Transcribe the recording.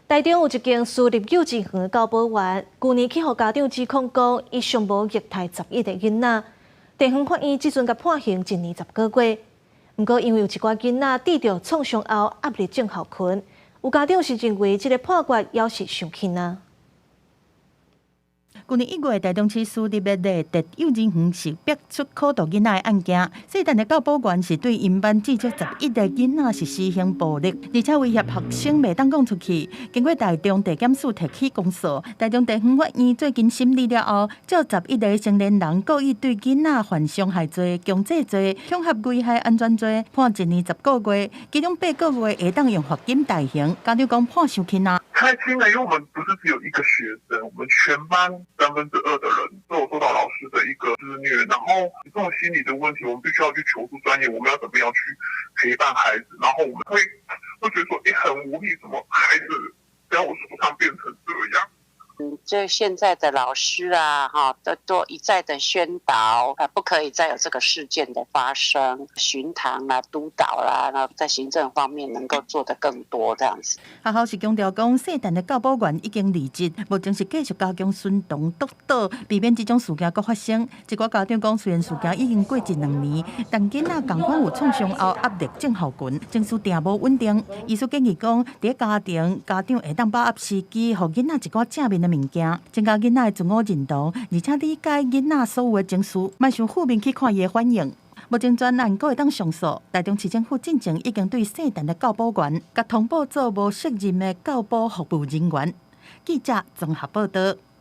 台中有一间私立幼稚园的教保员，去年去互家长指控讲，伊上无虐待11个囡仔。地方法院即阵甲判刑1年10个月。不过，因为有一寡囡仔抵着创伤后压力症候群，有家长是认为这个判决也是上轻啊。去年1月，台中市私立的特幼稚园是逼出苦毒囡仔的案件。细陈的教保员是对因班至少11个囡仔实施行暴力，而且威胁学生袂当讲出去。经过台中地检署提起公诉，台中地方法院最近审理了后，照11个成年人故意对囡仔犯伤害罪、强制罪、恐吓危害安全罪，判1年10个月，其中8个月会当用罚金代刑。家长讲判伤轻啊。太轻了，因为我们不是只有一个学生，我们全班2/3的人都有受到老师的一个施虐，然后这种心理的问题，我们必须要去求助专业，我们要怎么样去陪伴孩子，然后我们会觉得说，很无力，怎么孩子在我手上变成这样。就现在的老师啊，都一再的宣导，不可以再有这个事件的发生，巡堂啦、督导啦，然后在行政方面能够做得更多这样子。学校是强调讲，细陈的教保员已经离职，目前是继续加强宣传督导，避免这种事件再发生。一寡家长讲，虽然事件已经过1-2年，但囡仔同款有创伤后压力症候群，情绪定无稳定。医师建议讲，在家庭家长会当把握时机，互囡仔一寡正面的物件，增加囡仔的自我认同，而且理解囡仔所有的情绪，莫想负面去看伊的反应。目前专案阁会当上诉，台中市政府进前已经对细陈的教保员，甲通报做无责任的教保服务人员。记者综合报道。